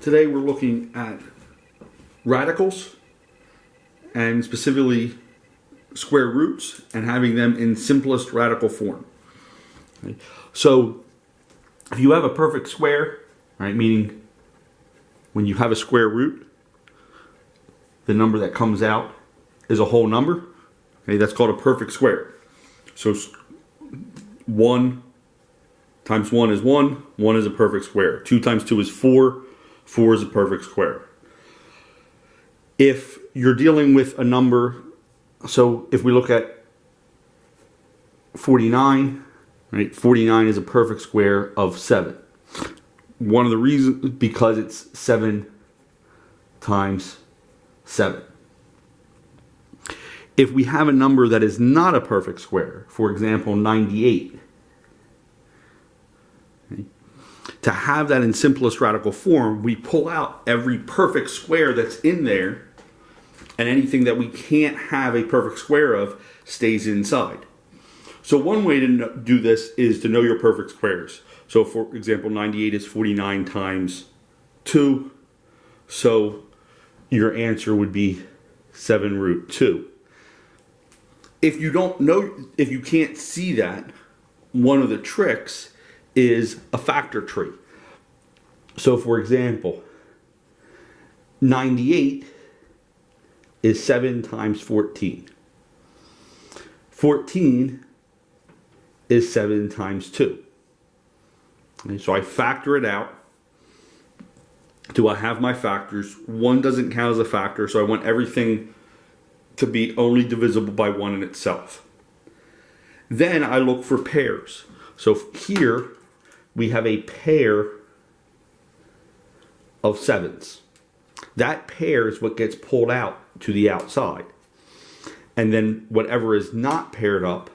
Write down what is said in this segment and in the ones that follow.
Today we're looking at radicals and specifically square roots and having them in simplest radical form. Okay. So if you have a perfect square, right, meaning when you have a square root, the number that comes out is a whole number. Okay, that's called a perfect square. So 1 times 1 is 1. 1 is a perfect square. 2 times 2 is 4. 4 is a perfect square. If you're dealing with a number, so if we look at 49, right? 49 is a perfect square of 7. One of the reasons, because it's 7 times 7. If we have a number that is not a perfect square, for example, 98, okay, to have that in simplest radical form, we pull out every perfect square that's in there, and anything that we can't have a perfect square of stays inside. So one way to do this is to know your perfect squares. So for example, 98 is 49 times 2. So your answer would be 7 root 2. If you don't know, if you can't see that, one of the tricks is a factor tree. So for example, 98 is 7 times 14. 14 is 7 times 2. Okay, so I factor it out. Do I have my factors? 1 doesn't count as a factor, so I want everything to be only divisible by 1 in itself. Then I look for pairs. So here we have a pair of 7s. That pair is what gets pulled out to the outside. And then whatever is not paired up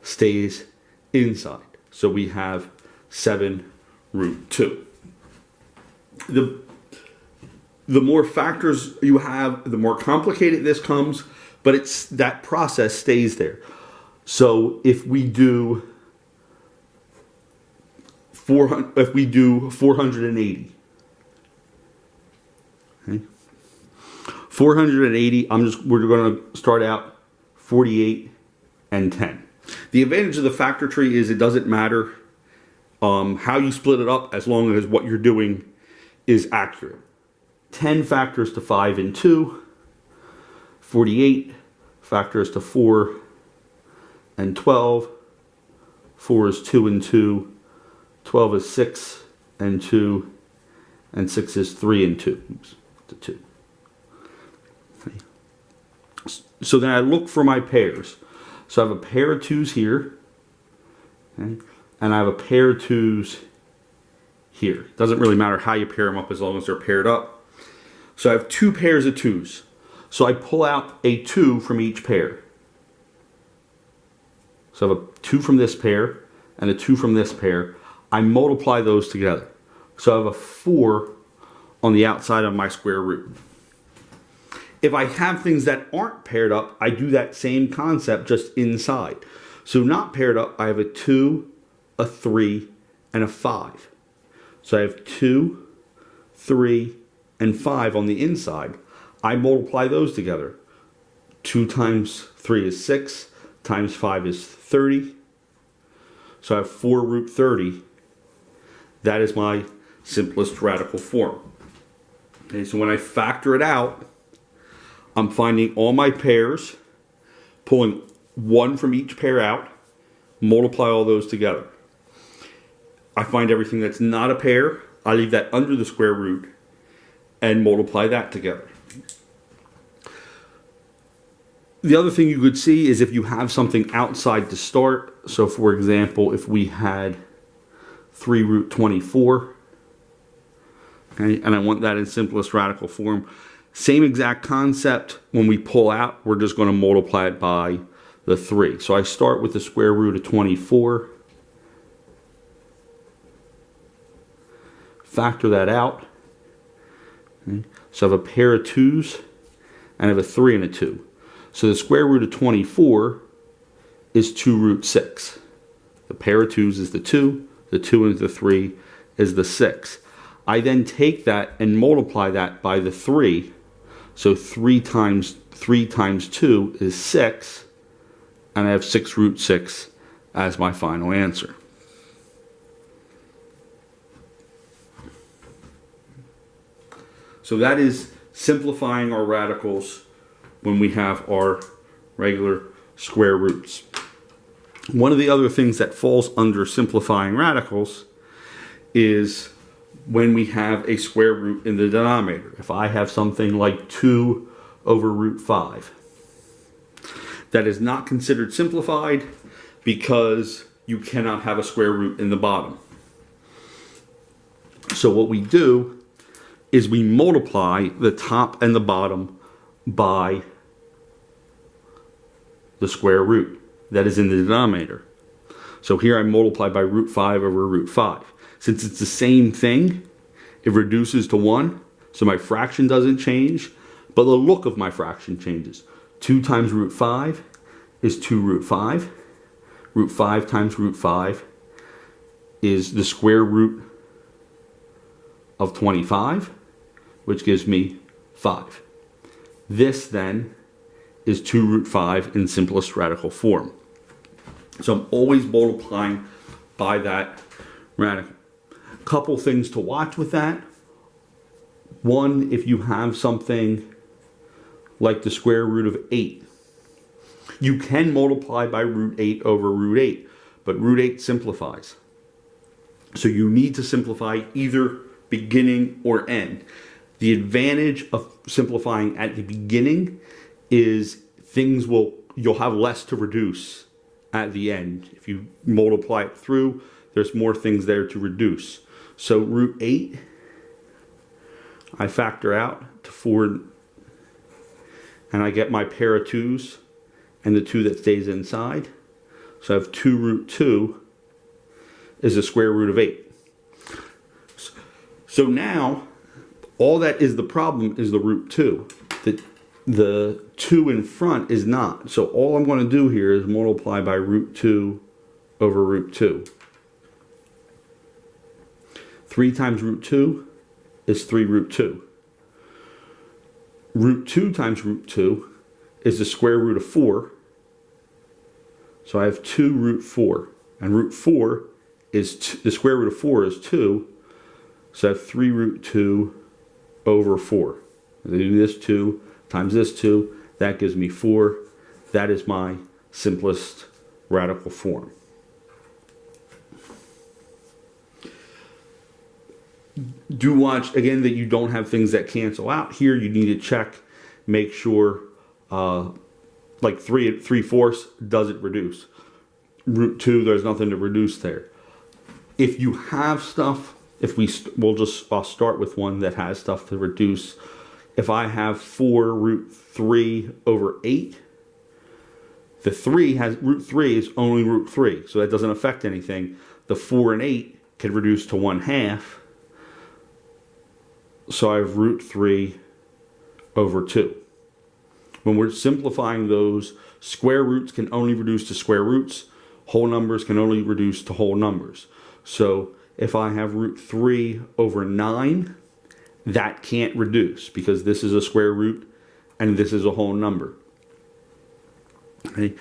stays inside. So we have 7 root 2. The more factors you have, the more complicated this comes, but it's that process stays there. So if we do 480, okay, 480, we're going to start out 48 and 10. The advantage of the factor tree is it doesn't matter how you split it up, as long as what you're doing is accurate. 10 factors to 5 and 2. 48 factors to 4 and 12. 4 is 2 and 2. 12 is 6 and 2. And 6 is 3 and 2. Oops, to 2. Okay. So then I look for my pairs. So I have a pair of 2s here. Okay, and I have a pair of 2s here. Doesn't really matter how you pair them up as long as they're paired up. So I have 2 pairs of 2s. So I pull out a 2 from each pair. So I have a 2 from this pair and a 2 from this pair. I multiply those together. So I have a 4 on the outside of my square root. If I have things that aren't paired up, I do that same concept just inside. So not paired up, I have a 2, a 3, and a 5. So I have 2, 3, and 5 on the inside. I multiply those together. 2 times 3 is 6, times 5 is 30. So I have 4 root 30. That is my simplest radical form. Okay, so when I factor it out, I'm finding all my pairs, pulling 1 from each pair out, multiply all those together. I find everything that's not a pair, I leave that under the square root, and multiply that together. The other thing you could see is if you have something outside to start. So for example, if we had 3 root 24, okay, and I want that in simplest radical form, same exact concept. When we pull out, we're just going to multiply it by the 3. So I start with the square root of 24, factor that out. Okay. So I have a pair of 2s and I have a 3 and a 2. So the square root of 24 is 2 root 6. The pair of 2s is the 2 and the 3 is the 6. I then take that and multiply that by the 3. So 3 times 2 is 6. And I have 6 root 6 as my final answer. So that is simplifying our radicals when we have our regular square roots. One of the other things that falls under simplifying radicals is when we have a square root in the denominator. If I have something like 2 over root 5, that is not considered simplified because you cannot have a square root in the bottom. So what we do is we multiply the top and the bottom by the square root that is in the denominator. So here I multiply by root 5 over root 5. Since it's the same thing, it reduces to 1, so my fraction doesn't change, but the look of my fraction changes. 2 times root 5 is 2 root 5. Root 5 times root 5 is the square root of 25, which gives me 5. This then is 2 root 5 in simplest radical form. So I'm always multiplying by that radical. Couple things to watch with that. One, if you have something like the square root of 8, you can multiply by root 8 over root 8, but root 8 simplifies. So you need to simplify either beginning or end. The advantage of simplifying at the beginning is you'll have less to reduce at the end. If you multiply it through, there's more things there to reduce. So root 8, I factor out to 4, and I get my pair of 2's and the 2 that stays inside. So I have 2 root 2 is the square root of 8. So now, all that is the problem is the root 2. The 2 in front is not. So all I'm going to do here is multiply by root 2 over root 2. 3 times root 2 is 3 root 2. Root 2 times root 2 is the square root of 4. So I have 2 root 4. And root 4 is, the square root of 4 is 2. So I have 3 root 2 over 4. I do this 2 times this 2. That gives me 4. That is my simplest radical form. Do watch again that you don't have things that cancel out here. You need to check, make sure like 3/4 doesn't reduce. Root 2, there's nothing to reduce there. If you have stuff, I'll start with one that has stuff to reduce. If I have 4 root 3 over 8, the 3 has root 3 is only root 3, so that doesn't affect anything. The 4 and 8 can reduce to 1/2. So I have root 3 over 2. When we're simplifying those, square roots can only reduce to square roots. Whole numbers can only reduce to whole numbers. So if I have root 3 over 9, that can't reduce because this is a square root and this is a whole number. Okay.